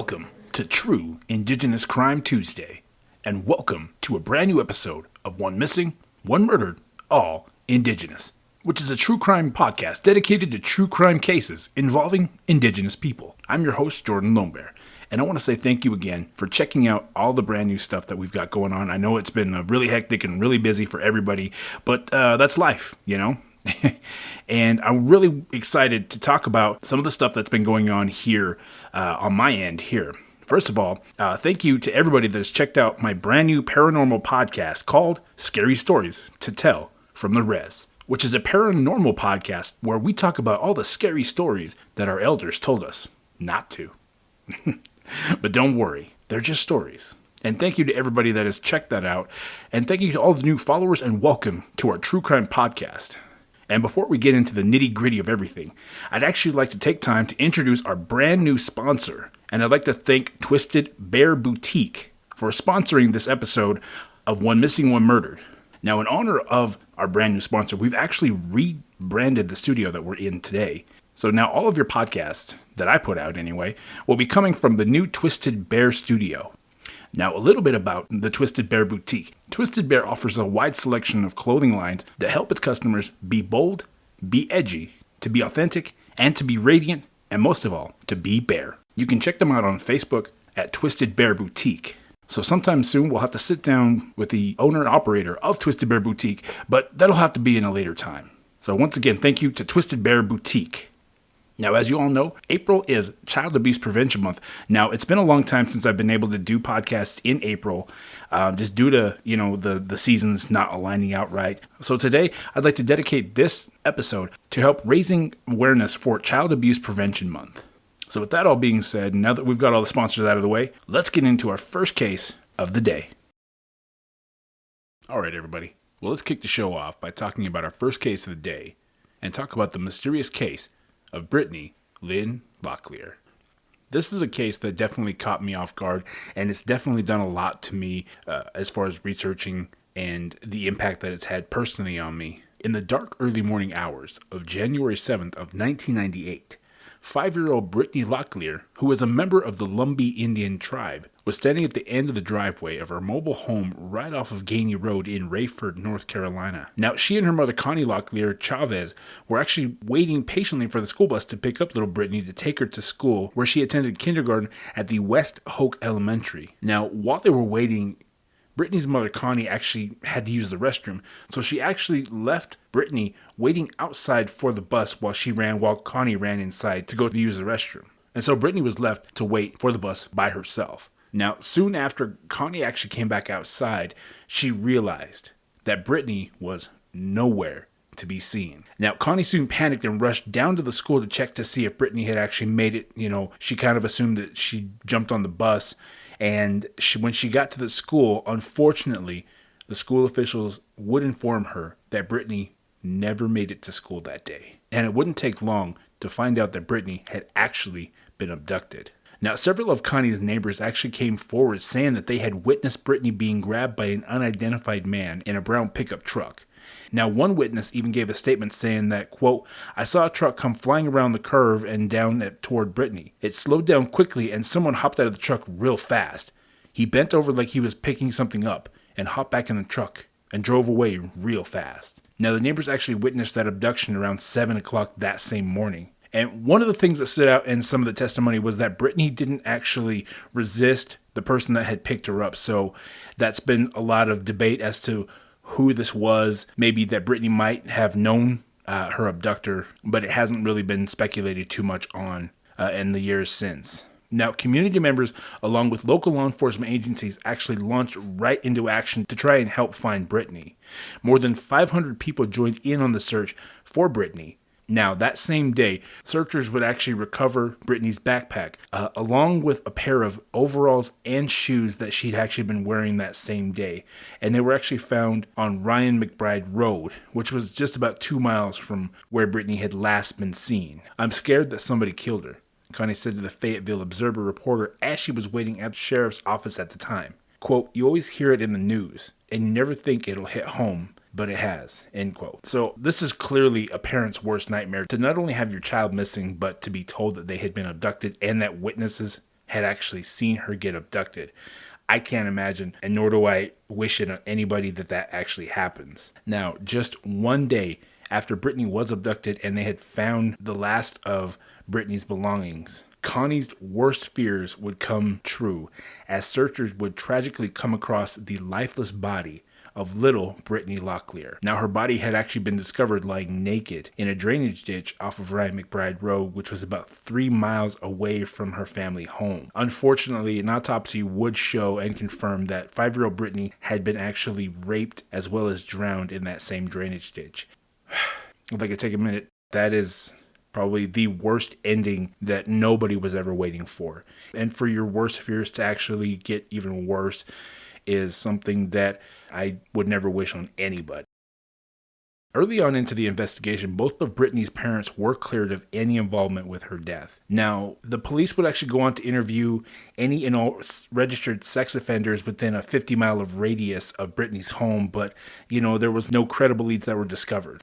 Welcome to True Indigenous Crime Tuesday, and welcome to a brand new episode of One Missing, One Murdered, All Indigenous, which is a true crime podcast dedicated to true crime cases involving Indigenous people. I'm your host, Jordan Lombert, and I want to say thank you again for checking out all the brand new stuff that we've got going on. I know it's been really hectic and really busy for everybody, but that's life, you know? And I'm really excited to talk about some of the stuff that's been going on here on my end here. First of all, thank you to everybody that's checked out my brand new paranormal podcast called Scary Stories to Tell from the Res, which is a paranormal podcast where we talk about all the scary stories that our elders told us not to. But don't worry, they're just stories. And thank you to everybody that has checked that out. And thank you to all the new followers, and welcome to our true crime podcast. And before we get into the nitty-gritty of everything, I'd actually like to take time to introduce our brand new sponsor. And I'd like to thank Twisted Bear Boutique for sponsoring this episode of One Missing, One Murdered. Now, in honor of our brand new sponsor, we've actually rebranded the studio that we're in today. So now all of your podcasts, that I put out anyway, will be coming from the new Twisted Bear Studio. Now, a little bit about the Twisted Bear Boutique. Twisted Bear offers a wide selection of clothing lines that help its customers be bold, be edgy, to be authentic, and to be radiant, and most of all, to be bear. You can check them out on Facebook at Twisted Bear Boutique. So sometime soon, we'll have to sit down with the owner and operator of Twisted Bear Boutique, but that'll have to be in a later time. So once again, thank you to Twisted Bear Boutique. Now, as you all know, April is Child Abuse Prevention Month. Now, it's been a long time since I've been able to do podcasts in April, just due to, the seasons not aligning out right. So today, I'd like to dedicate this episode to help raising awareness for Child Abuse Prevention Month. So with that all being said, now that we've got all the sponsors out of the way, let's get into our first case of the day. All right, everybody. Well, let's kick the show off by talking about our first case of the day and talk about the mysterious case of Brittany Locklear. This is a case that definitely caught me off guard, and it's definitely done a lot to me as far as researching and the impact that it's had personally on me. In the dark early morning hours of January 7th of 1998, 5-year-old Brittany Locklear, who was a member of the Lumbee Indian tribe, was standing at the end of the driveway of her mobile home right off of Gainey Road in Rayford, North Carolina. Now, she and her mother, Connie Locklear Chavez, were actually waiting patiently for the school bus to pick up little Brittany to take her to school, where she attended kindergarten at the West Hoke Elementary. Now, while they were waiting, Brittany's mother, Connie, actually had to use the restroom, so she actually left Brittany waiting outside for the bus while Connie ran inside to go to use the restroom. And so Brittany was left to wait for the bus by herself. Now, soon after Connie actually came back outside, she realized that Brittany was nowhere to be seen. Now, Connie soon panicked and rushed down to the school to check to see if Brittany had actually made it. She kind of assumed that she jumped on the bus. And when she got to the school, unfortunately, the school officials would inform her that Brittany never made it to school that day. And it wouldn't take long to find out that Brittany had actually been abducted. Now, several of Connie's neighbors actually came forward saying that they had witnessed Brittany being grabbed by an unidentified man in a brown pickup truck. Now, one witness even gave a statement saying that, quote, "I saw a truck come flying around the curve and down toward Brittany. It slowed down quickly and someone hopped out of the truck real fast. He bent over like he was picking something up and hopped back in the truck and drove away real fast." Now, the neighbors actually witnessed that abduction around 7 o'clock that same morning. And one of the things that stood out in some of the testimony was that Brittany didn't actually resist the person that had picked her up. So that's been a lot of debate as to who this was. Maybe that Brittany might have known her abductor, but it hasn't really been speculated too much on in the years since. Now, community members, along with local law enforcement agencies, actually launched right into action to try and help find Brittany. More than 500 people joined in on the search for Brittany. Now, that same day, searchers would actually recover Brittany's backpack, along with a pair of overalls and shoes that she'd actually been wearing that same day. And they were actually found on Ryan McBride Road, which was just about 2 miles from where Brittany had last been seen. "I'm scared that somebody killed her," Connie said to the Fayetteville Observer reporter as she was waiting at the sheriff's office at the time. Quote, "You always hear it in the news, and you never think it'll hit home, but it has," end quote. So this is clearly a parent's worst nightmare, to not only have your child missing, but to be told that they had been abducted and that witnesses had actually seen her get abducted. I can't imagine, and nor do I wish it on anybody that actually happens. Now, just one day after Brittany was abducted and they had found the last of Brittany's belongings, Connie's worst fears would come true as searchers would tragically come across the lifeless body of little Brittany Locklear. Now, her body had actually been discovered lying naked in a drainage ditch off of Ryan McBride Road, which was about 3 miles away from her family home. Unfortunately, an autopsy would show and confirm that 5-year-old Brittany had been actually raped as well as drowned in that same drainage ditch. If I could take a minute, that is probably the worst ending that nobody was ever waiting for. And for your worst fears to actually get even worse is something that I would never wish on anybody. Early on into the investigation, both of Brittany's parents were cleared of any involvement with her death. Now, the police would actually go on to interview any and all registered sex offenders within a 50-mile radius of Brittany's home, but, there was no credible leads that were discovered.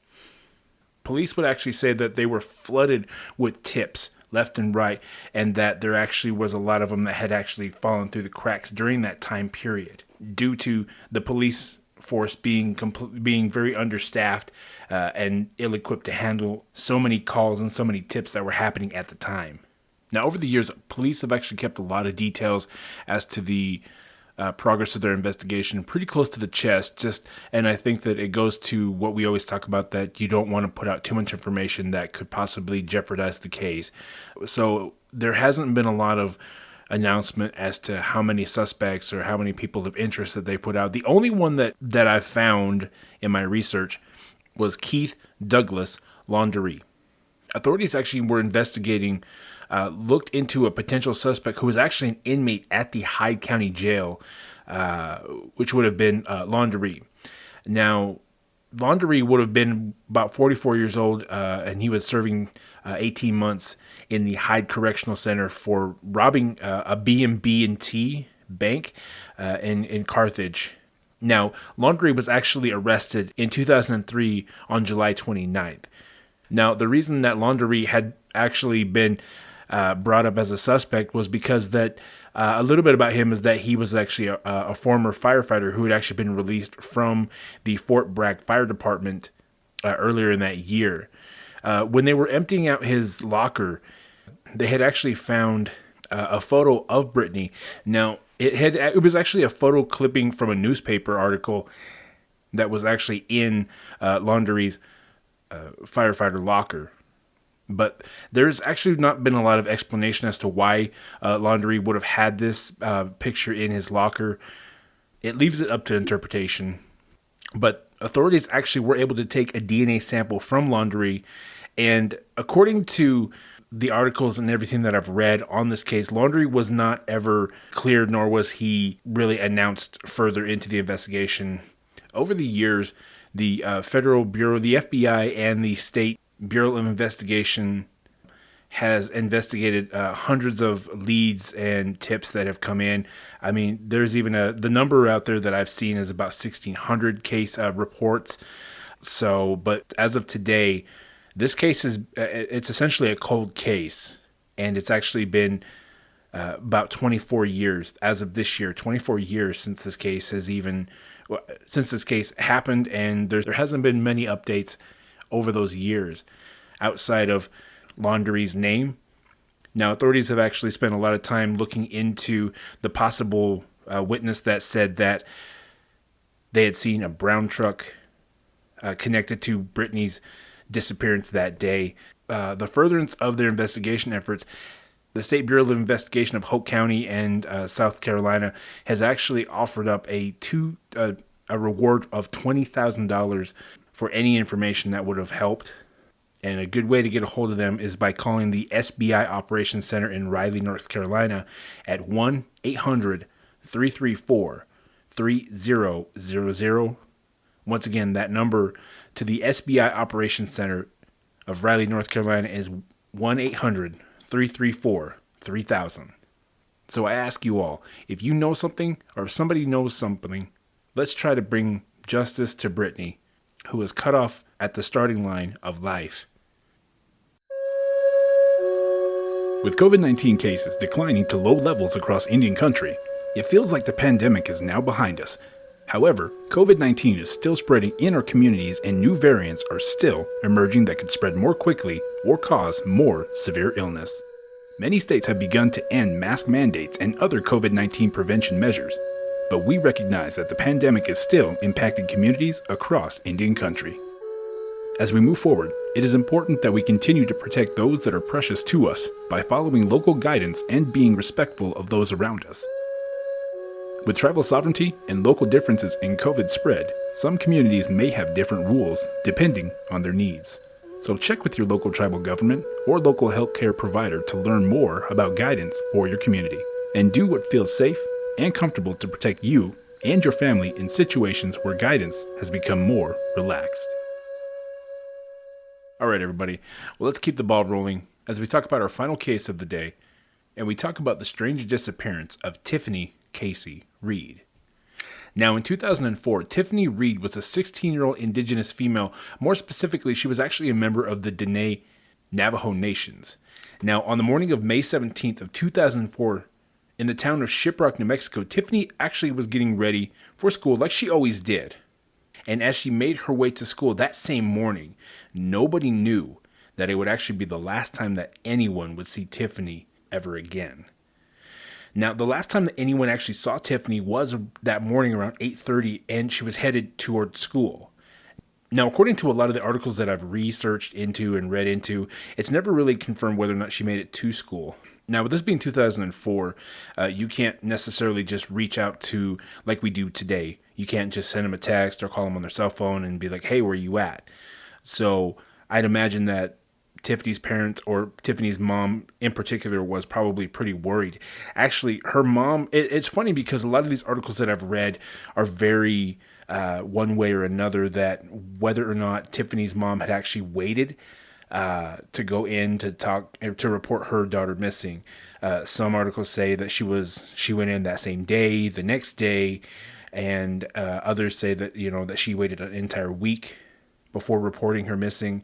Police would actually say that they were flooded with tips left and right, and that there actually was a lot of them that had actually fallen through the cracks during that time period due to the police force being very understaffed and ill-equipped to handle so many calls and so many tips that were happening at the time. Now, over the years, police have actually kept a lot of details as to the progress of their investigation pretty close to the chest, and I think that it goes to what we always talk about, that you don't want to put out too much information that could possibly jeopardize the case. So there hasn't been a lot of announcement as to how many suspects or how many people of interest that they put out. The only one that I found in my research was Keith Douglas Laundrie. Authorities actually were investigating, looked into a potential suspect who was actually an inmate at the Hyde County Jail, which would have been Laundrie. Now, Laundrie would have been about 44 years old, and he was serving 18 months in the Hyde Correctional Center for robbing a B&B&T bank in Carthage. Now, Laundrie was actually arrested in 2003 on July 29th. Now, the reason that Laundrie had actually been brought up as a suspect was because that a little bit about him is that he was actually a former firefighter who had actually been released from the Fort Bragg Fire Department earlier in that year. When they were emptying out his locker, they had actually found a photo of Brittany. Now, it was actually a photo clipping from a newspaper article that was actually in Laundrie's firefighter locker. But there's actually not been a lot of explanation as to why Laundrie would have had this picture in his locker. It leaves it up to interpretation. But authorities actually were able to take a DNA sample from Laundrie, and according to the articles and everything that I've read on this case, Laundrie was not ever cleared, nor was he really announced further into the investigation. Over the years, the Federal Bureau, the FBI, and the State Bureau of Investigation has investigated hundreds of leads and tips that have come in. I mean, there's even the number out there that I've seen is about 1,600 case reports. So, but as of today, this case it's essentially a cold case, and it's actually been about 24 years as of this year, 24 years since this case happened, and there hasn't been many updates over those years outside of Laundrie's name. Now, authorities have actually spent a lot of time looking into the possible witness that said that they had seen a brown truck connected to Brittany's disappearance that day. The furtherance of their investigation efforts, the State Bureau of Investigation of Hoke County and South Carolina has actually offered up a reward of $20,000 for any information that would have helped. And a good way to get a hold of them is by calling the SBI Operations Center in Raleigh, North Carolina at 1-800-334-3000. Once again, that number to the SBI Operations Center of Raleigh, North Carolina is 1-800-334-3000. So I ask you all, if you know something or if somebody knows something, let's try to bring justice to Brittany, who was cut off at the starting line of life. With COVID-19 cases declining to low levels across Indian country, it feels like the pandemic is now behind us. However, COVID-19 is still spreading in our communities and new variants are still emerging that could spread more quickly or cause more severe illness. Many states have begun to end mask mandates and other COVID-19 prevention measures, but we recognize that the pandemic is still impacting communities across Indian country. As we move forward, it is important that we continue to protect those that are precious to us by following local guidance and being respectful of those around us. With tribal sovereignty and local differences in COVID spread, some communities may have different rules depending on their needs. So check with your local tribal government or local healthcare provider to learn more about guidance for your community, and do what feels safe and comfortable to protect you and your family in situations where guidance has become more relaxed. All right, everybody. Well, let's keep the ball rolling as we talk about our final case of the day, and we talk about the strange disappearance of Tiffany Reed. Now, in 2004, Tiffany Reed was a 16-year-old Indigenous female. More specifically, she was actually a member of the Dene Navajo Nations. Now, on the morning of May 17th of 2004, in the town of Shiprock, New Mexico, Tiffany actually was getting ready for school like she always did. And as she made her way to school that same morning, nobody knew that it would actually be the last time that anyone would see Tiffany ever again. Now, the last time that anyone actually saw Tiffany was that morning around 8:30, and she was headed towards school. Now, according to a lot of the articles that I've researched into and read into, it's never really confirmed whether or not she made it to school. Now, with this being 2004, you can't necessarily just reach out to, like we do today. You can't just send them a text or call them on their cell phone and be like, hey, where you at? So I'd imagine that Tiffany's parents, or Tiffany's mom in particular, was probably pretty worried. Actually, her mom, it's funny because a lot of these articles that I've read are very one way or another, that whether or not Tiffany's mom had actually waited to go in to report her daughter missing. Some articles say that she went in that same day, the next day, and others say that that she waited an entire week before reporting her missing.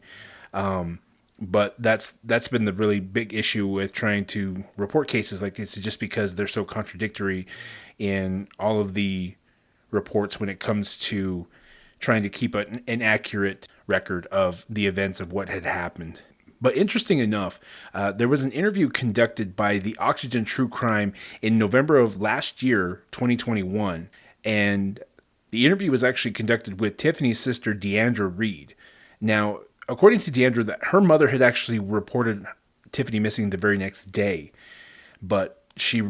But that's been the really big issue with trying to report cases like this, just because they're so contradictory in all of the reports when it comes to trying to keep an accurate record of the events of what had happened. But interesting enough, there was an interview conducted by the Oxygen True Crime in November of last year, 2021, and the interview was actually conducted with Tiffany's sister, Deandra Reed. Now, according to Deandra, that her mother had actually reported Tiffany missing the very next day, but she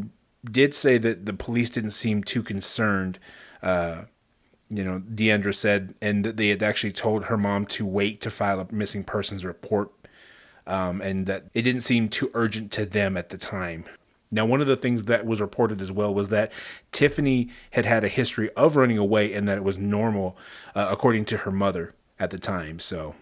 did say that the police didn't seem too concerned. Deandra said, and that they had actually told her mom to wait to file a missing persons report, and that it didn't seem too urgent to them at the time. Now, one of the things that was reported as well was that Tiffany had a history of running away, and that it was normal, according to her mother at the time. So,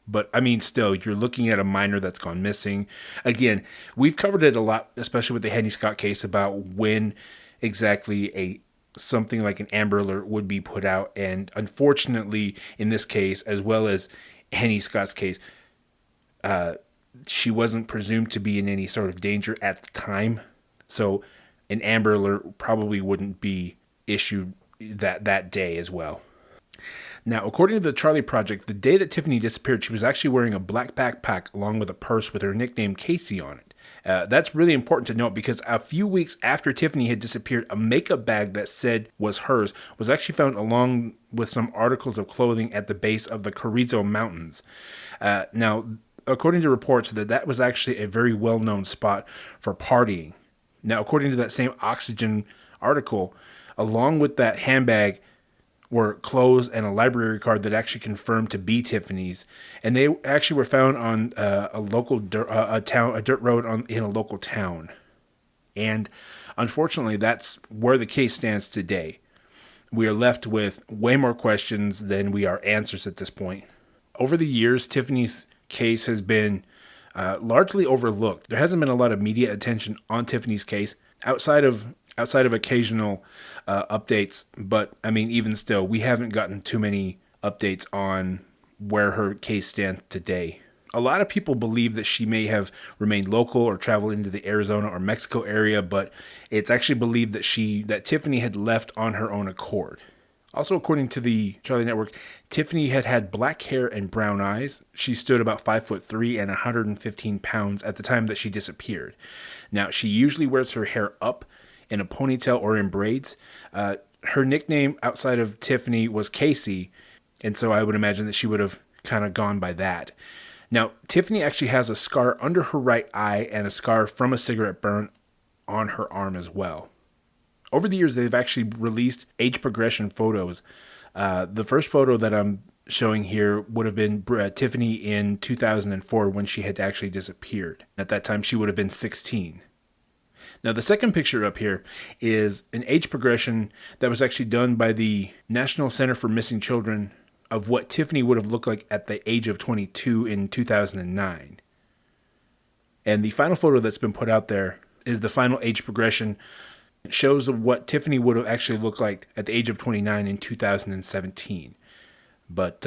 but I mean, still, you're looking at a minor that's gone missing. Again, we've covered it a lot, especially with the Henny Scott case, about when exactly something like an Amber Alert would be put out. And unfortunately, in this case, as well as Henny Scott's case, she wasn't presumed to be in any sort of danger at the time. So an Amber Alert probably wouldn't be issued that day as well. Now, according to the Charlie Project, the day that Tiffany disappeared, she was actually wearing a black backpack along with a purse with her nickname Casey on it. That's really important to note because a few weeks after Tiffany had disappeared, a makeup bag that said was hers was actually found along with some articles of clothing at the base of the Carrizo Mountains. Now, according to reports, that was actually a very well-known spot for partying. Now, according to that same Oxygen article, along with that handbag were clothes and a library card that actually confirmed to be Tiffany's, and they actually were found on a dirt road in a local town. And unfortunately, that's where the case stands today. We are left with way more questions than we are answers at this point. Over the years, Tiffany's case has been largely overlooked. There hasn't been a lot of media attention on Tiffany's case outside of occasional updates, but I mean, even still, we haven't gotten too many updates on where her case stands today. A lot of people believe that she may have remained local or traveled into the Arizona or Mexico area, but it's actually believed that Tiffany had left on her own accord. Also, according to the Charlie Network, Tiffany had had black hair and brown eyes. She stood about 5'3" and 115 pounds at the time that she disappeared. Now, she usually wears her hair up in a ponytail or in braids. Her nickname outside of Tiffany was Casey, and so I would imagine that she would have kind of gone by that. Now, Tiffany actually has a scar under her right eye and a scar from a cigarette burn on her arm as well. Over the years, they've actually released age progression photos. The first photo that I'm showing here would have been Tiffany in 2004 when she had actually disappeared. At that time, she would have been 16. Now, the second picture up here is an age progression that was actually done by the National Center for Missing Children of what Tiffany would have looked like at the age of 22 in 2009. And the final photo that's been put out there is the final age progression. It shows what Tiffany would have actually looked like at the age of 29 in 2017. But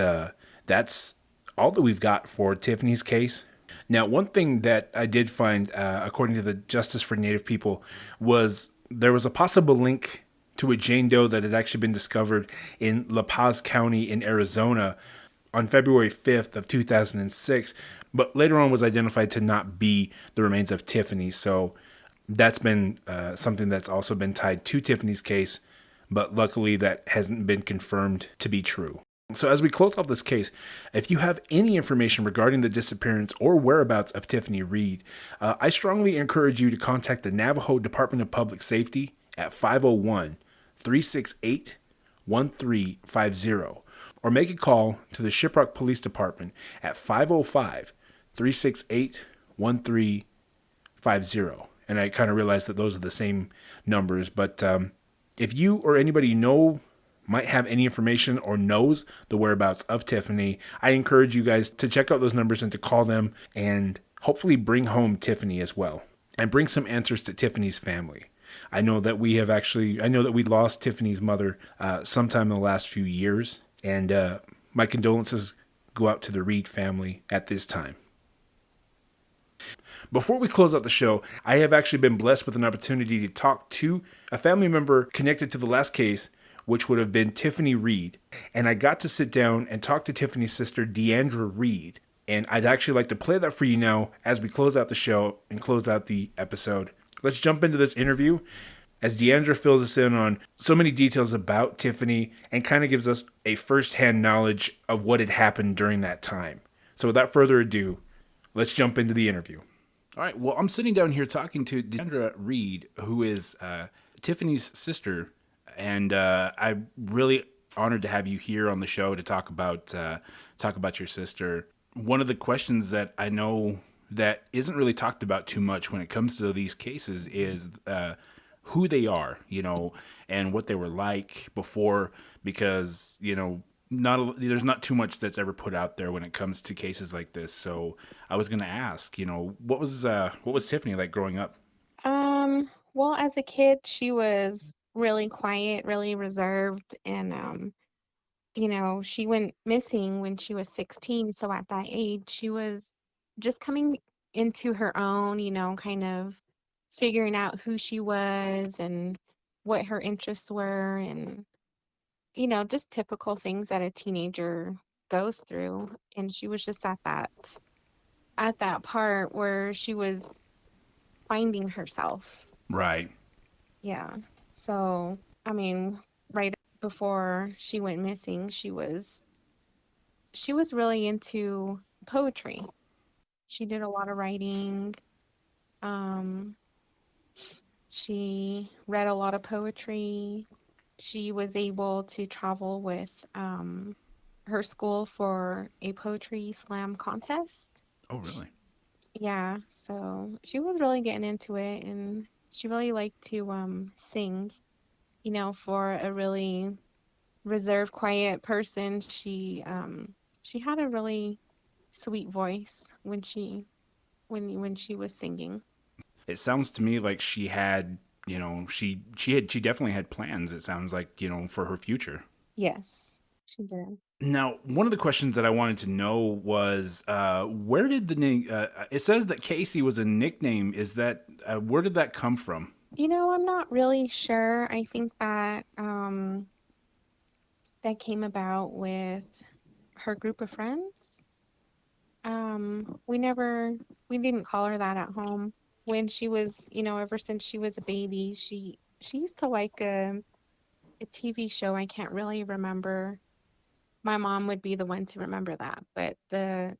that's all that we've got for Tiffany's case. Now, one thing that I did find, according to the Justice for Native People, was there was a possible link to a Jane Doe that had actually been discovered in La Paz County in Arizona on February 5th of 2006, but later on was identified to not be the remains of Tiffany. So that's been something that's also been tied to Tiffany's case, but luckily that hasn't been confirmed to be true. So as we close off this case, if you have any information regarding the disappearance or whereabouts of Tiffany Reed, I strongly encourage you to contact the Navajo Department of Public Safety at 501-368-1350, or make a call to the Shiprock Police Department at 505-368-1350. And I kind of realized that those are the same numbers, but if you or anybody you know might have any information or knows the whereabouts of Tiffany, I encourage you guys to check out those numbers and to call them and hopefully bring home Tiffany as well and bring some answers to Tiffany's family. I know that we lost Tiffany's mother sometime in the last few years, and my condolences go out to the Reed family at this time. Before we close out the show, I have actually been blessed with an opportunity to talk to a family member connected to the last case, which would have been Tiffany Reed. And I got to sit down and talk to Tiffany's sister, Deandra Reed. And I'd actually like to play that for you now as we close out the show and close out the episode. Let's jump into this interview as Deandra fills us in on so many details about Tiffany and kind of gives us a first-hand knowledge of what had happened during that time. So without further ado, let's jump into the interview. All right, well, I'm sitting down here talking to Deandra Reed, who is Tiffany's sister. And I'm really honored to have you here on the show to talk about your sister. One of the questions that I know that isn't really talked about too much when it comes to these cases is who they are, and what they were like before, because there's not too much that's ever put out there when it comes to cases like this. So I was going to ask, what was Tiffany like growing up? Well, as a kid, she was really quiet, really reserved, and she went missing when she was 16, so at that age, she was just coming into her own, kind of figuring out who she was and what her interests were and just typical things that a teenager goes through. And she was just at that part where she was finding herself. Right. Yeah. So, I mean, right before she went missing, she was really into poetry. She did a lot of writing. Um, she read a lot of poetry. She was able to travel with her school for a poetry slam contest. Oh, really? Yeah, so she was really getting into it, and she really liked to sing. For a really reserved, quiet person, she had a really sweet voice when she was singing. It sounds to me like she had, she definitely had plans. It sounds like, for her future. Yes, she did. Now, one of the questions that I wanted to know was, where did the name? It says that Casey was a nickname. Is that where did that come from? I'm not really sure. I think that that came about with her group of friends. We didn't call her that at home when she was, ever since she was a baby. She used to like a TV show. I can't really remember. My mom would be the one to remember that, but the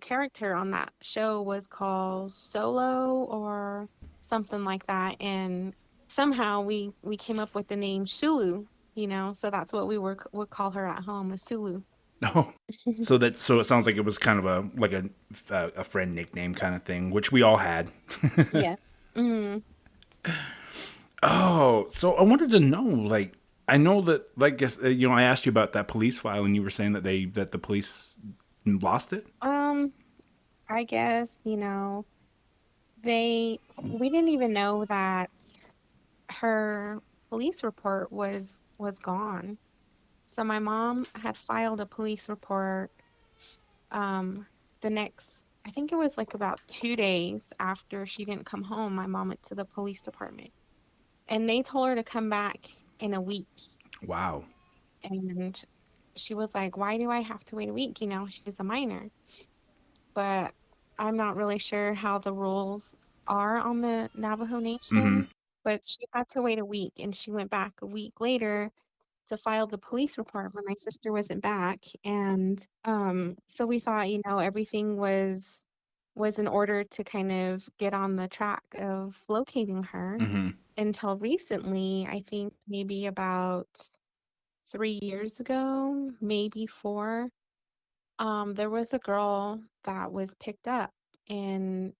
character on that show was called Solo or something like that, and somehow we came up with the name Sulu. So that's what we would call her at home, a Sulu. Oh, so it sounds like it was kind of a friend nickname kind of thing, which we all had. Yes. Mm. Oh, so I wanted to know, like, I know that, like, I asked you about that police file, and you were saying that the police lost it. Um, I guess, we didn't even know that her police report was gone. So my mom had filed a police report the next, I think it was like about 2 days after she didn't come home. My mom went to the police department and they told her to come back in a week. Wow. And she was like, why do I have to wait a week? She's a minor. But I'm not really sure how the rules are on the Navajo Nation. But she had to wait a week and she went back a week later to file the police report when my sister wasn't back. And so we thought, everything was in order to kind of get on the track of locating her until recently. I think maybe about 3 years ago, maybe four. There was a girl that was picked up, and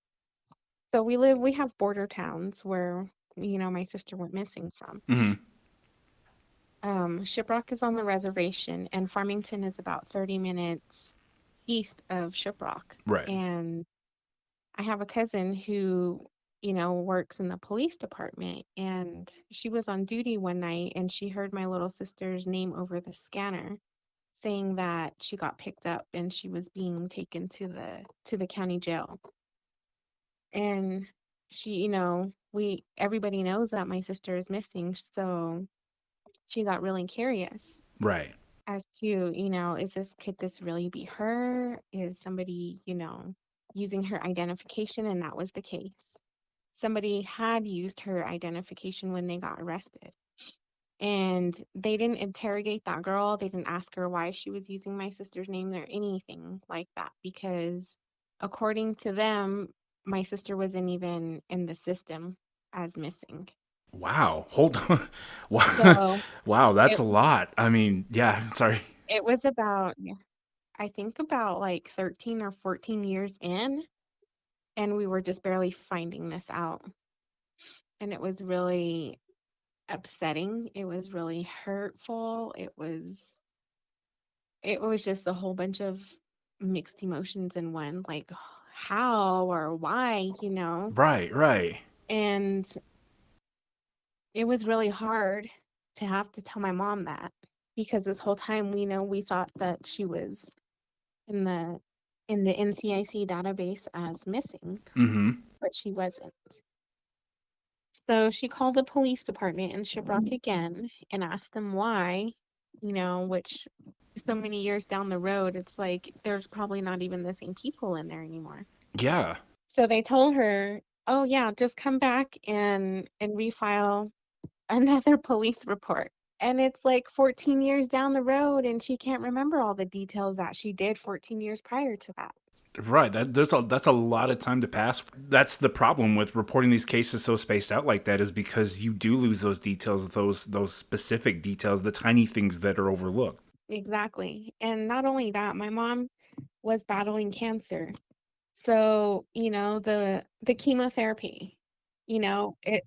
so we have border towns where, my sister went missing from. Shiprock is on the reservation, and Farmington is about 30 minutes east of Shiprock. Right. And I have a cousin who, works in the police department, and she was on duty one night and she heard my little sister's name over the scanner saying that she got picked up and she was being taken to the county jail. And she, we everybody knows that my sister is missing, so she got really curious Right. as to, could this really be her? Is somebody, using her identification? And that was the case. Somebody had used her identification when they got arrested. And they didn't interrogate that girl. They didn't ask her why she was using my sister's name or anything like that, because according to them, my sister wasn't even in the system as missing. Wow. Hold on. Wow. So Wow, that's it a lot. I mean, yeah, sorry. it was about, yeah, I think about like 13 or 14 years in, and we were just barely finding this out. And it was really upsetting. It was really hurtful. It was just a whole bunch of mixed emotions in one, like how or why. Right, right. And it was really hard to have to tell my mom that, because this whole time we thought that she was in the NCIC database as missing, but she wasn't. So she called the police department in Shiprock again and asked them why, which so many years down the road, it's like there's probably not even the same people in there anymore. Yeah. So they told her, "Oh yeah, just come back and refile another police report." And it's like 14 years down the road and she can't remember all the details that she did 14 years prior to that. Right. That's a lot of time to pass. That's the problem with reporting these cases so spaced out like that, is because you do lose those details, those specific details, the tiny things that are overlooked. Exactly. And not only that, my mom was battling cancer. So, the chemotherapy, it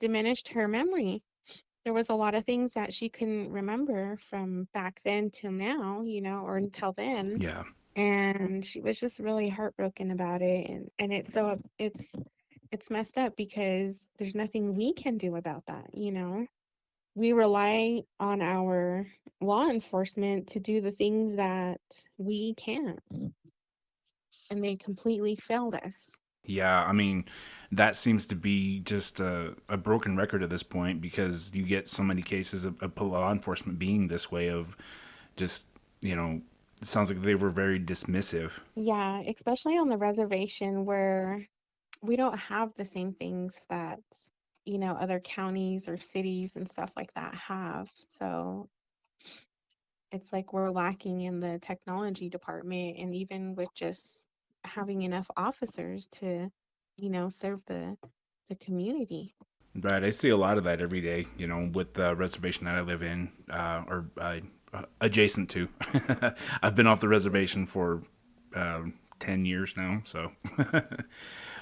diminished her memory. There was a lot of things that she couldn't remember from back then till now, or until then. Yeah. And she was just really heartbroken about it. And it's messed up because there's nothing we can do about that. We rely on law enforcement to do the things that we can't. And they completely failed us. Yeah, I mean, that seems to be just a broken record at this point because you get so many cases of law enforcement being this way of just, it sounds like they were very dismissive. Yeah, especially on the reservation where we don't have the same things that, other counties or cities and stuff like that have. So it's like we're lacking in the technology department and even with just having enough officers to, serve the community. Right, I see a lot of that every day, with the reservation that I live in, adjacent to. I've been off the reservation for 10 years now, so.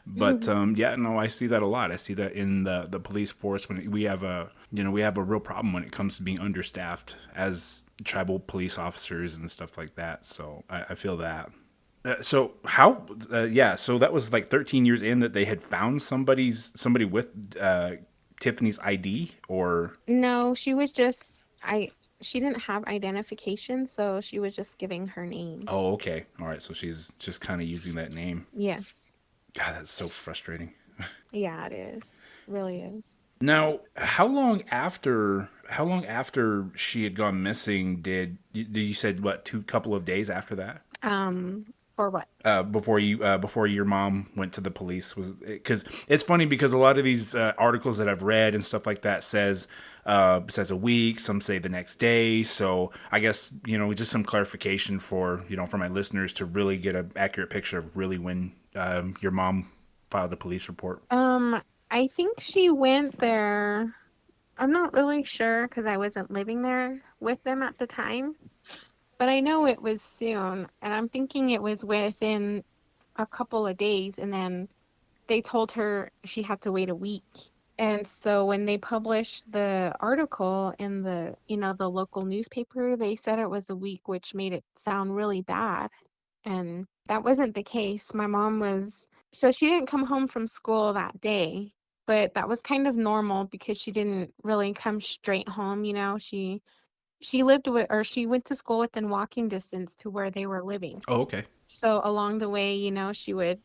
But yeah, no, I see that a lot. I see that in the police force when we have a real problem when it comes to being understaffed as tribal police officers and stuff like that. So I feel that. So that was like 13 years in that they had found somebody with Tiffany's ID or. No, she didn't have identification, so she was just giving her name. Oh, okay. All right. So she's just kind of using that name. Yes. God, that's so frustrating. Yeah, it is. Really is. Now, how long after she had gone missing did you said what, couple of days after that? For what? Before your mom went to the police, was because it's funny because a lot of these articles that I've read and stuff like that says a week, some say the next day. So I guess just some clarification for for my listeners to really get an accurate picture of really when your mom filed a police report. I think she went there. I'm not really sure because I wasn't living there with them at the time, but I know it was soon, and I'm thinking it was within a couple of days, and then they told her she had to wait a week. And so when they published the article in the local newspaper, they said it was a week, which made it sound really bad. And that wasn't the case. So she didn't come home from school that day, but that was kind of normal because she didn't really come straight home, she lived with, or she went to school within walking distance to where they were living. Oh, okay. So along the way, she would,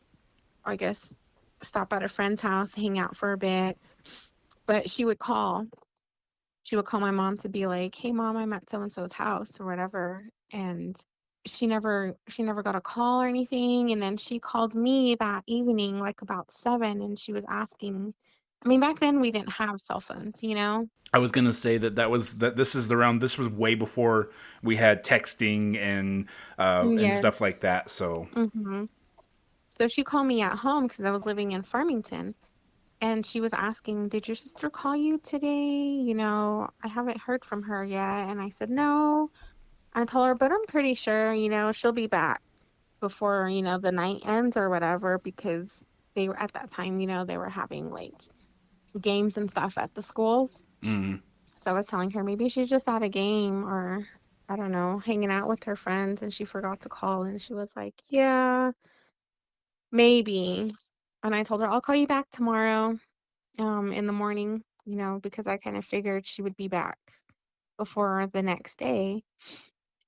I guess, stop at a friend's house, hang out for a bit, but she would call my mom to be like, "Hey mom, I'm at so and so's house," or whatever. And she never got a call or anything. And then she called me that evening, like about 7, and she was asking, I mean, back then we didn't have cell phones. I was gonna say that this was way before we had texting and stuff like Yes. that. So. hmm So she called me at home because I was living in Farmington. And she was asking, "Did your sister call you today? I haven't heard from her yet." And I said, "No." I told her, "But I'm pretty sure, she'll be back before, the night ends or whatever," because they were at that time, they were having like games and stuff at the schools. Mm. So I was telling her maybe she's just at a game or I don't know, hanging out with her friends and she forgot to call. And she was like, "Yeah, maybe." And I told her, "I'll call you back tomorrow, in the morning, because I kind of figured she would be back before the next day."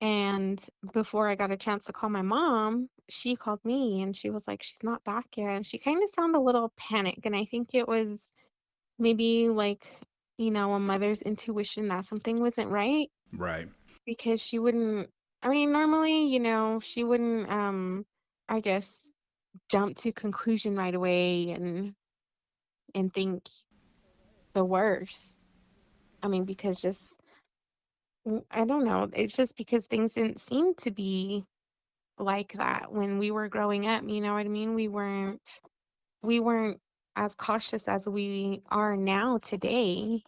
And before I got a chance to call my mom, she called me and she was like, "She's not back yet." And she kind of sounded a little panicked. And I think it was maybe like, a mother's intuition that something wasn't right Right. because she wouldn't, I mean, normally, she wouldn't, I guess, jump to conclusion right away and think the worst. I mean, because just, I don't know. It's just because things didn't seem to be like that when we were growing up, you know what I mean? We weren't as cautious as we are now today.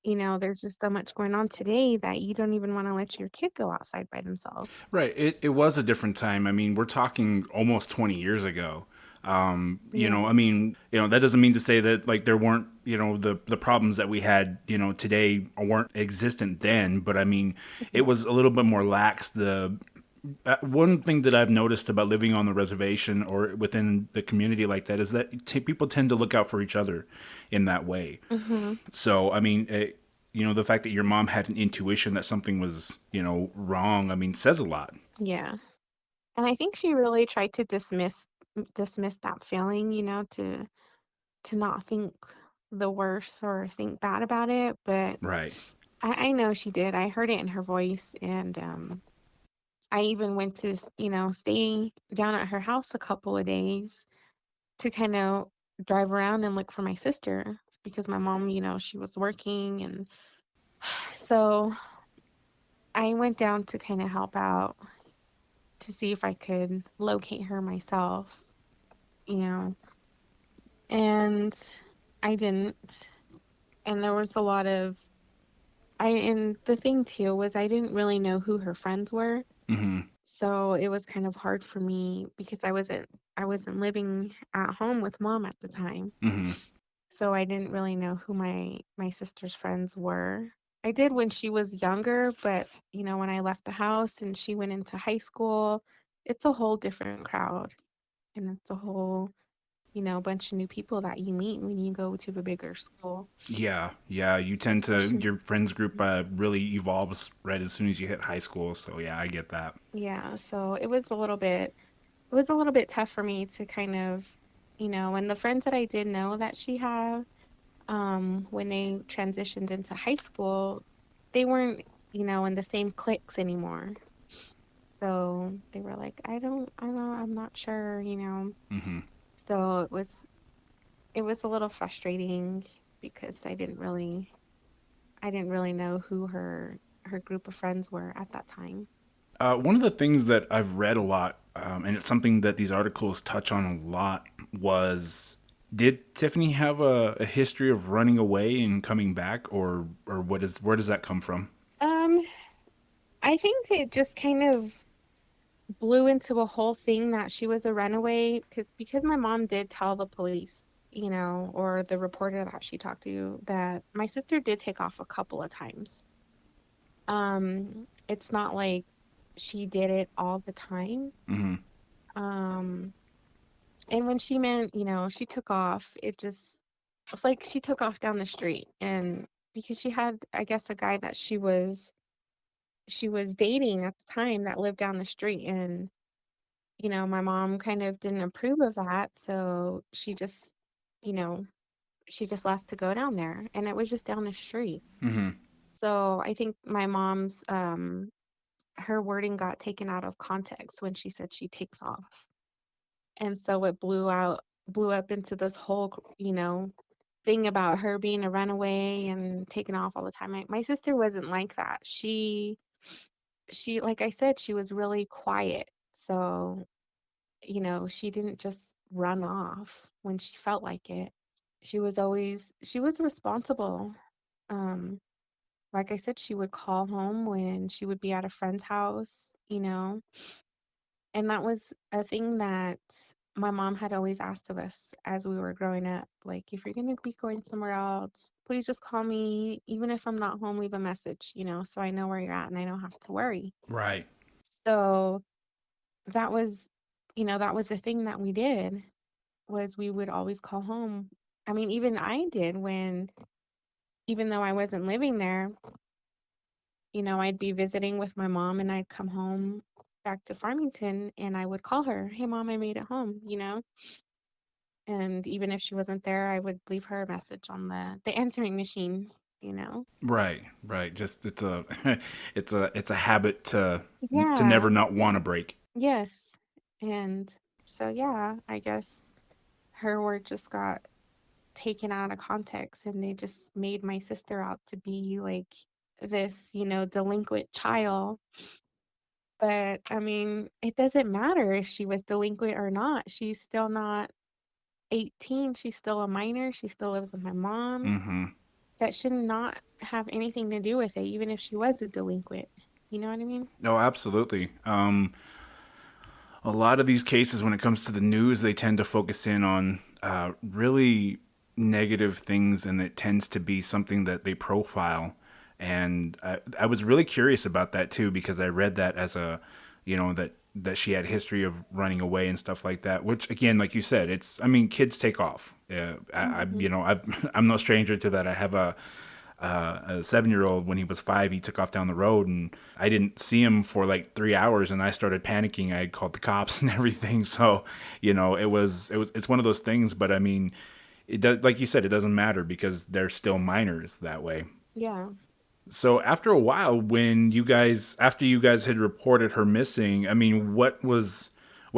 There's just so much going on today that you don't even want to let your kid go outside by themselves. Right. It was a different time. I mean, we're talking almost 20 years ago. Yeah. I mean, that doesn't mean to say that like there weren't, the problems that we had, today weren't existent then, but I mean, it was a little bit more lax. The one thing that I've noticed about living on the reservation or within the community like that is that people tend to look out for each other in that way. Mm-hmm. So, I mean, the fact that your mom had an intuition that something was, wrong, I mean, says a lot. Yeah. And I think she really tried to dismiss that feeling, to not think the worst or think bad about it, but Right. I know she did. I heard it in her voice, and I even went to, stay down at her house a couple of days to kind of drive around and look for my sister because my mom, she was working, and so I went down to kind of help out to see if I could locate her myself, you know, and I didn't. And there was a lot of and the thing too was I didn't really know who her friends were. Mm-hmm. So it was kind of hard for me because I wasn't living at home with mom at the time. Mm-hmm. So I didn't really know who my sister's friends were. I did when she was younger, but when I left the house and she went into high school, it's a whole different crowd, and it's a whole, bunch of new people that you meet when you go to a bigger school. Yeah, yeah. You tend to Especially, your friends group really evolves right as soon as you hit high school. So yeah, I get that. yeah, so it was a little bit tough for me to kind of, and the friends that I did know that she had, when they transitioned into high school, they weren't, in the same cliques anymore. So they were like, I'm not sure. Mm-hmm. So it was a little frustrating because I didn't really know who her group of friends were at that time. One of the things that I've read a lot, and it's something that these articles touch on a lot, was did Tiffany have a history of running away and coming back, or where does that come from? Um, I think it just kind of blew into a whole thing that she was a runaway because my mom did tell the police, or the reporter that she talked to, that my sister did take off a couple of times. It's not like she did it all the time. Mm-hmm. Um, and when she meant, she took off, it's like she took off down the street, and because she had, I guess, a guy that she was dating at the time that lived down the street, and my mom kind of didn't approve of that, so you know, she just left to go down there, and it was just down the street. Mm-hmm. So I think my mom's her wording got taken out of context when she said she takes off. And so it blew up into this whole, thing about her being a runaway and taking off all the time. My sister wasn't like that. She, like I said, she was really quiet. So, she didn't just run off when she felt like it. She was responsible. Um, like I said, she would call home when she would be at a friend's house, and that was a thing that my mom had always asked of us as we were growing up. Like, if you're going to be going somewhere else, please just call me. Even if I'm not home, leave a message, so I know where you're at and I don't have to worry. Right. So that was, that was the thing that we did, was we would always call home. I mean, even I did even though I wasn't living there, I'd be visiting with my mom and I'd come home back to Farmington and I would call her, "Hey mom, I made it home." And even if she wasn't there, I would leave her a message on the answering machine. Right. Right. Just it's a it's a habit to Yeah, never not want to break. yes. And so yeah, I guess her word just got taken out of context and they just made my sister out to be like this, delinquent child. But I mean, it doesn't matter if she was delinquent or not. She's still not 18. She's still a minor. She still lives with my mom. Mm-hmm. That should not have anything to do with it, even if she was a delinquent. You know what I mean? No, absolutely. A lot of these cases, when it comes to the news, they tend to focus in on really negative things, and it tends to be something that they profile. And I was really curious about that too, because I read that as that she had history of running away and stuff like that. Which, again, like you said, I mean, kids take off. Hmm. I'm no stranger to that. I have a 7-year-old. When he was 5, he took off down the road, and I didn't see him for like 3 hours, and I started panicking. I had called the cops and everything. So, it's one of those things. But I mean, it does, like you said, it doesn't matter because they're still minors that way. Yeah. So after a while, after you guys had reported her missing, I mean, what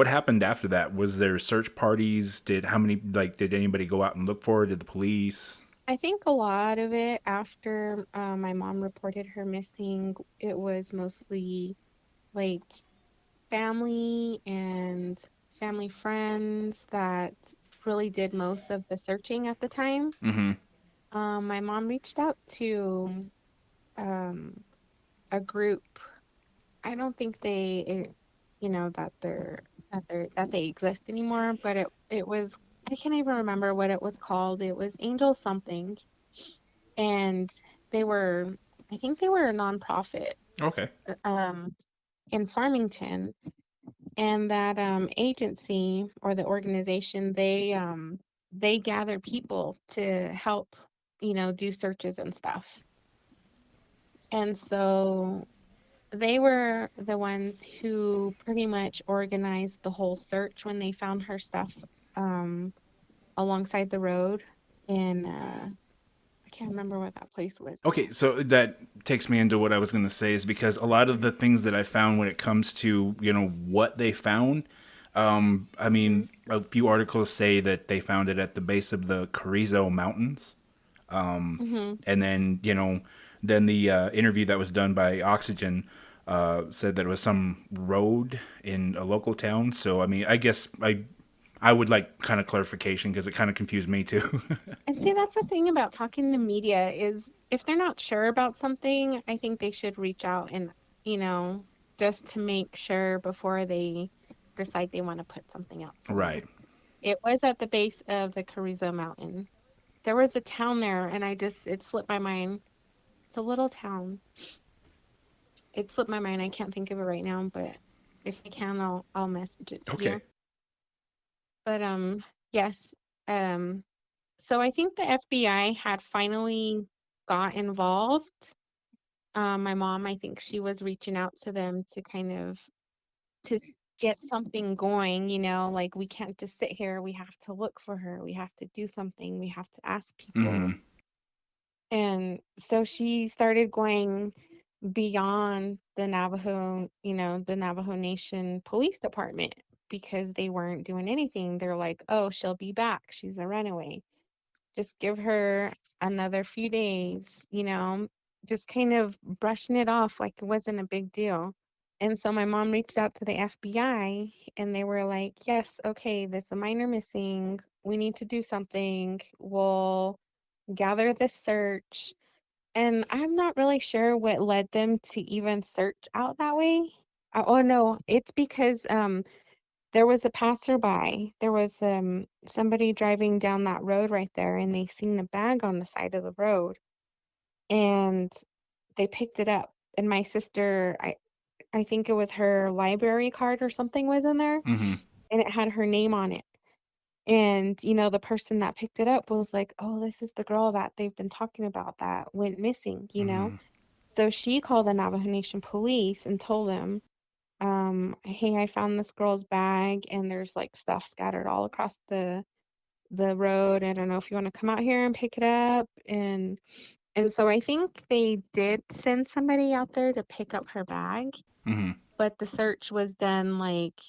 happened after that? Was there search parties? Did anybody go out and look for her? Did the police? I think a lot of it after my mom reported her missing, it was mostly like family and family friends that really did most of the searching at the time. Mm-hmm. My mom reached out to um, a group. I don't think that they exist anymore, but it was I can't even remember what it was called. It was Angel something, and they were I think they were a nonprofit Okay. um, in Farmington, and that agency or the organization they gather people to help do searches and stuff. And so they were the ones who pretty much organized the whole search when they found her stuff um, alongside the road in I can't remember what that place was Okay, at. so that takes me into what I was going to say is because a lot of the things that I found when it comes to, what they found, I Mm-hmm. mean, a few articles say that they found it at the base of the Carrizo Mountains. Mm-hmm. And then, then the interview that was done by Oxygen said that it was some road in a local town. So, I mean, I guess I would like kind of clarification because it kind of confused me too. And see, that's the thing about talking to media is if they're not sure about something, I think they should reach out and, you know, just to make sure before they decide they want to put something out somewhere. Right. It was at the base of the Carrizo Mountain. There was a town there, and it slipped my mind. It's a little town. It slipped my mind. I can't think of it right now, but if I can, I'll message it to Okay. you. But yes. Um, so I think the FBI had finally got involved. My mom, I think she was reaching out to them to kind of get something going, like we can't just sit here. We have to look for her. We have to do something. We have to ask people. Mm-hmm. And so she started going beyond the Navajo Nation Police Department because they weren't doing anything. They're like, oh, she'll be back. She's a runaway. Just give her another few days, just kind of brushing it off like it wasn't a big deal. And so my mom reached out to the FBI and they were like, yes, okay, there's a minor missing. We need to do something. We'll gather the search. And I'm not really sure what led them to even search out that way. Oh no, it's because there was a passerby. There was somebody driving down that road right there and they seen a bag on the side of the road and they picked it up. And my sister, I think it was her library card or something was in there Mm-hmm. and it had her name on it. And, the person that picked it up was like, oh, this is the girl that they've been talking about that went missing. Mm-hmm. So she called the Navajo Nation police and told them, hey, I found this girl's bag and there's like stuff scattered all across the road. I don't know if you want to come out here and pick it up. And so I think they did send somebody out there to pick up her bag, Mm-hmm. but the search was done like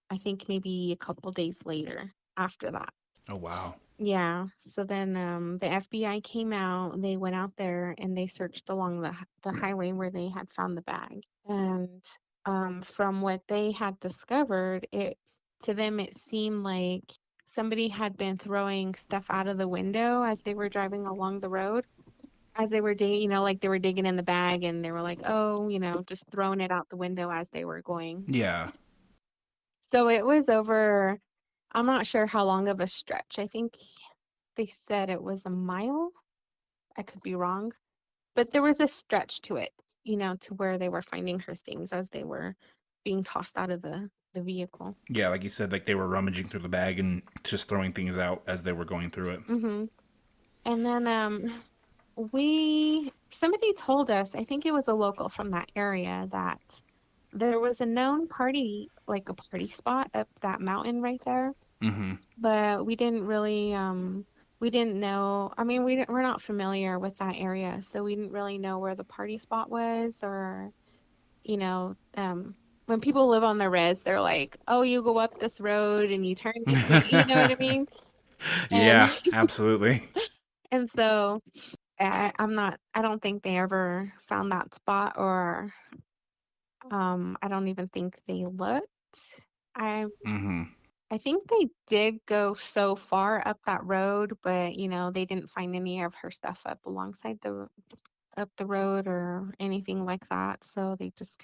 I think maybe a couple days later after that. Oh wow. Yeah. So then the FBI came out, they went out there and they searched along the highway where they had found the bag. And from what they had discovered, to them it seemed like somebody had been throwing stuff out of the window as they were driving along the road. As they were digging, like they were digging in the bag and they were like, oh, just throwing it out the window as they were going. Yeah. So it was over, I'm not sure how long of a stretch. I think they said it was a mile. I could be wrong, but there was a stretch to it, to where they were finding her things as they were being tossed out of the vehicle. Yeah, like you said, like they were rummaging through the bag and just throwing things out as they were going through it. Hmm. And then Somebody told us, I think it was a local from that area, that there was a known party, like a party spot up that mountain right there, Mm-hmm. but we didn't know. I mean, we're not familiar with that area, so we didn't really know where the party spot was, or you know, when people live on the res, they're like, "Oh, you go up this road and you turn this way," you know what I mean? And Yeah, absolutely. and so I don't think they ever found that spot, or I don't even think they looked. I Mm-hmm. I think they did go so far up that road, but they didn't find any of her stuff up the road or anything like that. So they just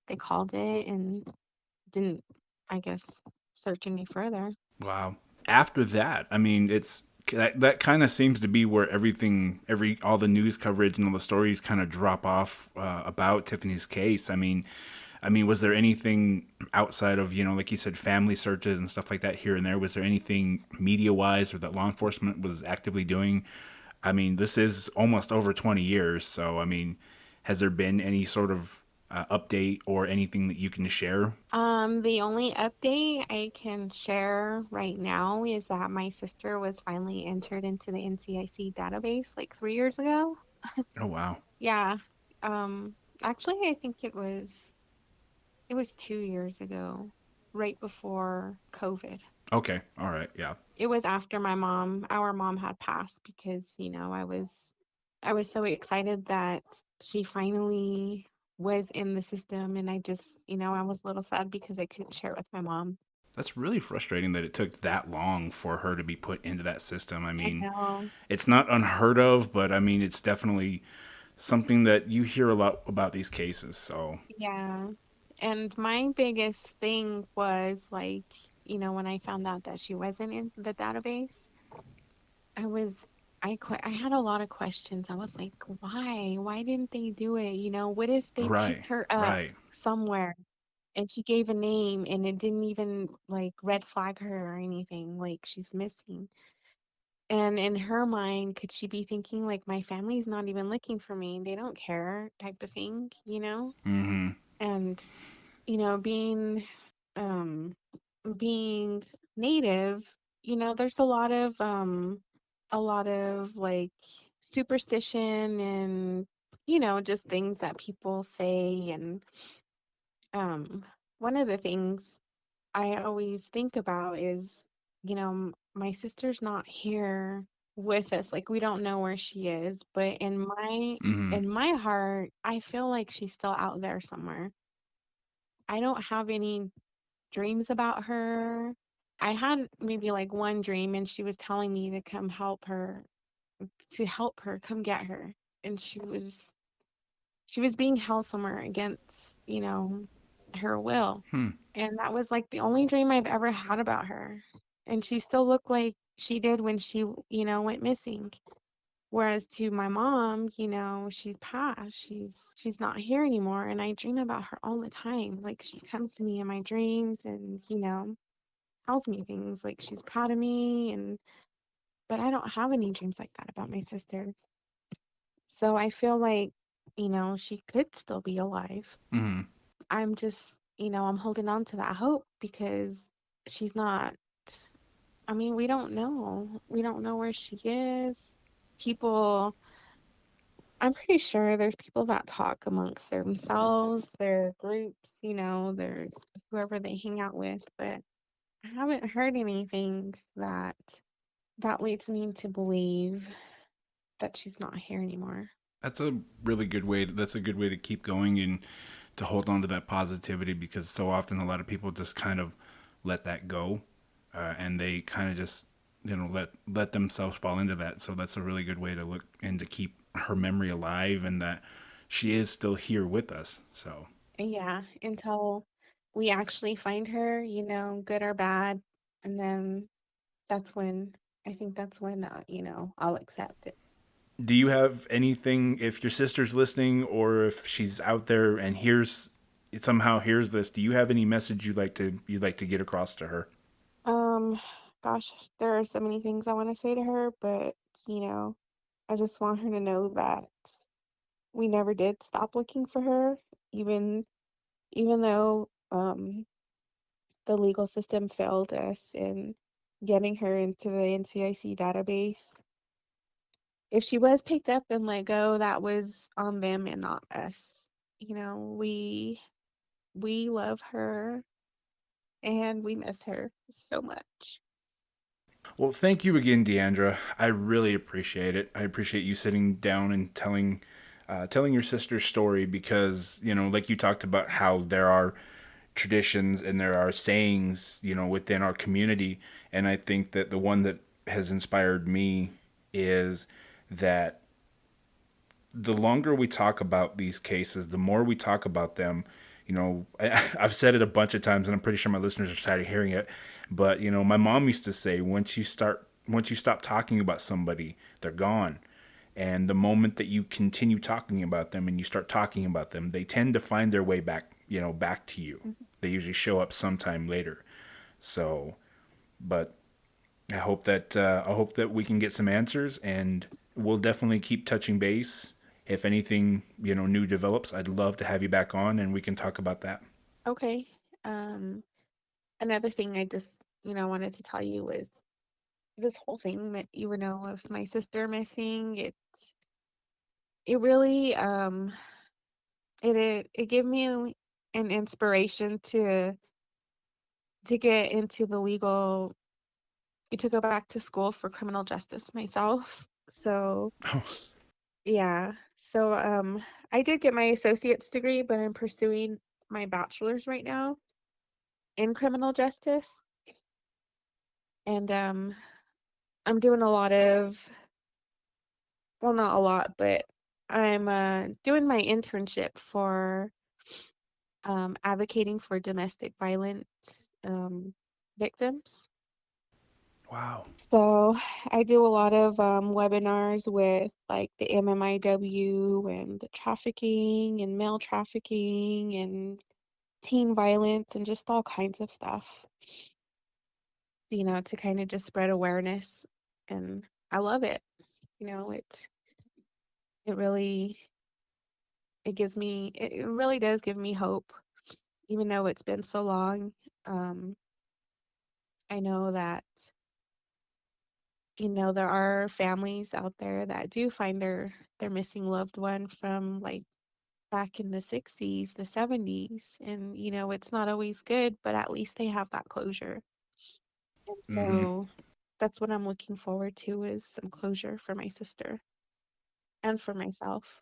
they called it and didn't, I guess, search any further. Wow. After that, I mean, that kind of seems to be where all the news coverage and all the stories kind of drop off about Tiffany's case. I mean, was there anything outside of like you said, family searches and stuff like that here and there? Was there anything media wise or that law enforcement was actively doing? I mean, this is almost over 20 years, so I mean, has there been any sort of update or anything that you can share? The only update I can share right now is that my sister was finally entered into the NCIC database like 3 years ago. Oh wow. Yeah. Um, Actually, I think it was 2 years ago, right before COVID. Okay. All right. Yeah. It was after our mom had passed, because, I was so excited that she finally was in the system, and I was a little sad because I couldn't share it with my mom. That's really frustrating that it took that long for her to be put into that system. I I mean, know. it's not unheard of, but I mean, it's definitely something that you hear a lot about these cases. So, Yeah. And my biggest thing was like, when I found out that she wasn't in the database, I was I had a lot of questions. I was like, why? Why didn't they do it? What if they right, picked her up right. somewhere and she gave a name and it didn't even like red flag her or anything, like she's missing? And in her mind, could she be thinking like my family's not even looking for me? They don't care type of thing? Mm-hmm. And being um being native, there's a lot of like superstition and just things that people say. And one of the things I always think about is, my sister's not here with us. Like, we don't know where she is, but Mm-hmm. in my heart, I feel like she's still out there somewhere. I don't have any dreams about her. I had maybe like one dream, and she was telling me to help her, come get her. And she was being held somewhere against, her will. Hmm. And that was like the only dream I've ever had about her. And she still looked like she did when she, went missing. Whereas to my mom, she's passed. She's not here anymore. And I dream about her all the time. Like, she comes to me in my dreams and, tells me things like she's proud of me. And but I don't have any dreams like that about my sister. So I feel like, she could still be alive. Mm-hmm. I'm just, I'm holding on to that hope, because she's not. I mean, we don't know. We don't know where she is. People, I'm pretty sure there's people that talk amongst themselves, their groups, their whoever they hang out with, but I haven't heard anything that leads me to believe that she's not here anymore. That's a good way to keep going and to hold on to that positivity, because so often a lot of people just kind of let that go, and they kind of just let themselves fall into that. So that's a really good way to look and to keep her memory alive, and that she is still here with us. So Yeah, until we actually find her, good or bad, and then that's when I think that's when I'll accept it. do you have anything, if your sister's listening or if she's out there and somehow hears this, do you have any message you'd like to get across to her? Um, Gosh, there are so many things I want to say to her, but you know, I just want her to know that we never did stop looking for her, even though the legal system failed us in getting her into the NCIC database. If she was picked up and let go, that was on them and not us. You know, we love her and we miss her so much. Well, thank you again, Deandra. I really appreciate it. I appreciate you sitting down and telling your sister's story because, like you talked about how there are traditions and there are sayings, within our community. And I think that the one that has inspired me is that the longer we talk about these cases, the more we talk about them, I've said it a bunch of times and I'm pretty sure my listeners are tired of hearing it. But, my mom used to say, once you stop talking about somebody, they're gone. And the moment that you continue talking about them and you start talking about them, they tend to find their way back, back to you. They usually show up sometime later. So, but I hope that we can get some answers, and we'll definitely keep touching base. If anything, new develops, I'd love to have you back on and we can talk about that. Okay. Um, Another thing I just, wanted to tell you was this whole thing that of my sister missing, it really it gave me an inspiration to get into the legal to go back to school for criminal justice myself. So, yeah. So, I did get my associate's degree, but I'm pursuing my bachelor's right now in criminal justice. And I'm doing a lot of, well, not a lot, but I'm doing my internship for advocating for domestic violence victims. Wow. So I do a lot of webinars with like the MMIW and the trafficking and male trafficking and teen violence and just all kinds of stuff, to kind of just spread awareness. And I love it. It really, it really does give me hope, even though it's been so long. Um, I know that, there are families out there that do find their missing loved one from like back in the 60s, the 70s, and it's not always good, but at least they have that closure. And Hmm. so that's what I'm looking forward to is some closure for my sister and for myself.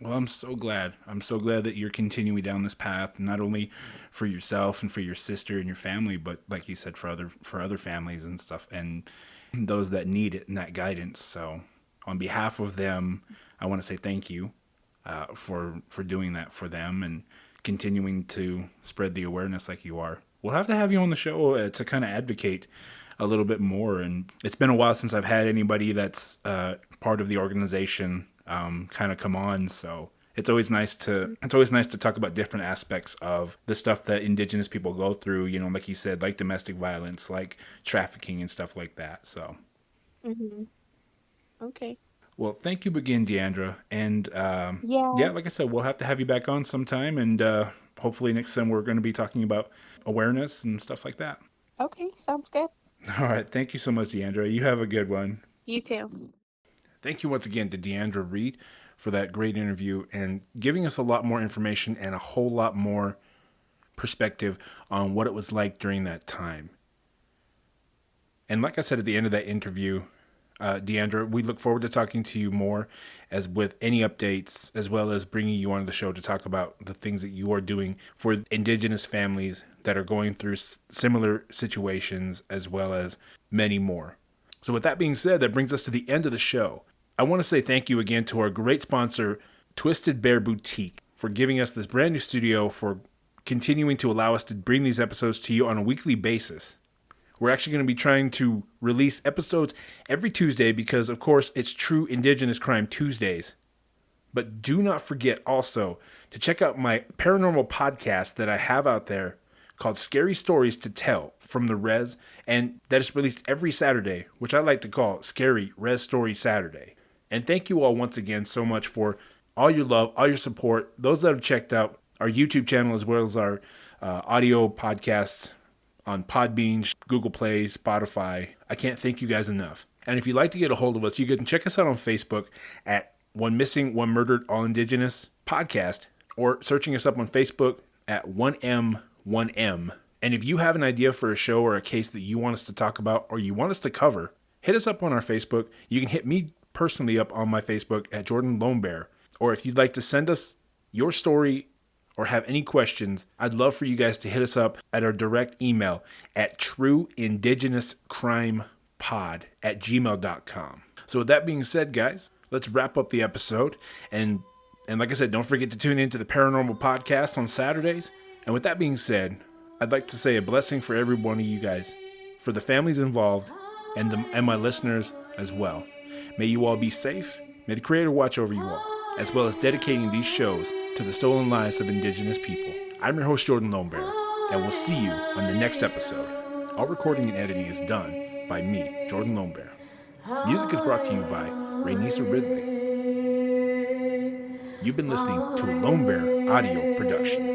Well, I'm so glad. I'm so glad that you're continuing down this path, not only for yourself and for your sister and your family, but like you said, for other families and stuff, and those that need it and that guidance. So, on behalf of them, I want to say thank you for doing that for them and continuing to spread the awareness like you are. We'll have to have you on the show to kind of advocate a little bit more. And it's been a while since I've had anybody that's part of the organization kind of come on. So it's always nice to talk about different aspects of the stuff that Indigenous people go through. Like you said, like domestic violence, like trafficking and stuff like that. So. Mm-hmm. Okay. Well, thank you again, Deandra. And Yeah. yeah, like I said, we'll have to have you back on sometime. And hopefully next time we're going to be talking about awareness and stuff like that. Okay. Sounds good. All right. Thank you so much, Deandra. You have a good one. You too. Thank you once again to Deandra Reed for that great interview and giving us a lot more information and a whole lot more perspective on what it was like during that time. And like I said at the end of that interview, Deandra, we look forward to talking to you more as with any updates, as well as bringing you on the show to talk about the things that you are doing for Indigenous families that are going through similar situations, as well as many more. So with that being said, that brings us to the end of the show. I want to say thank you again to our great sponsor, Twisted Bear Boutique, for giving us this brand new studio, for continuing to allow us to bring these episodes to you on a weekly basis. We're actually going to be trying to release episodes every Tuesday because, of course, it's True Indigenous Crime Tuesdays. But do not forget also to check out my paranormal podcast that I have out there called Scary Stories to Tell from the Res, and that is released every Saturday, which I like to call Scary Res Story Saturday. And thank you all once again so much for all your love, all your support. Those that have checked out our YouTube channel as well as our audio podcasts on Podbean, Google Play, Spotify. I can't thank you guys enough. And if you'd like to get a hold of us, you can check us out on Facebook at One Missing, One Murdered, All Indigenous Podcast, or searching us up on Facebook at 1M1M. And if you have an idea for a show or a case that you want us to talk about or you want us to cover, hit us up on our Facebook. You can hit me personally up on my Facebook at Jordan Lone Bear. Or if you'd like to send us your story or have any questions, I'd love for you guys to hit us up at our direct email at trueindigenouscrimepod@gmail.com. So with that being said, guys, let's wrap up the episode. And like I said, don't forget to tune into the Paranormal Podcast on Saturdays. And with that being said, I'd like to say a blessing for every one of you guys, for the families involved, and my listeners as well. May you all be safe. May the Creator watch over you all, as well as dedicating these shows to the stolen lives of Indigenous people. I'm your host, Jordan Lone Bear, and we'll see you on the next episode. All recording and editing is done by me, Jordan Lone Bear. Music is brought to you by Ridley. You've been listening to a Lone Bear audio production.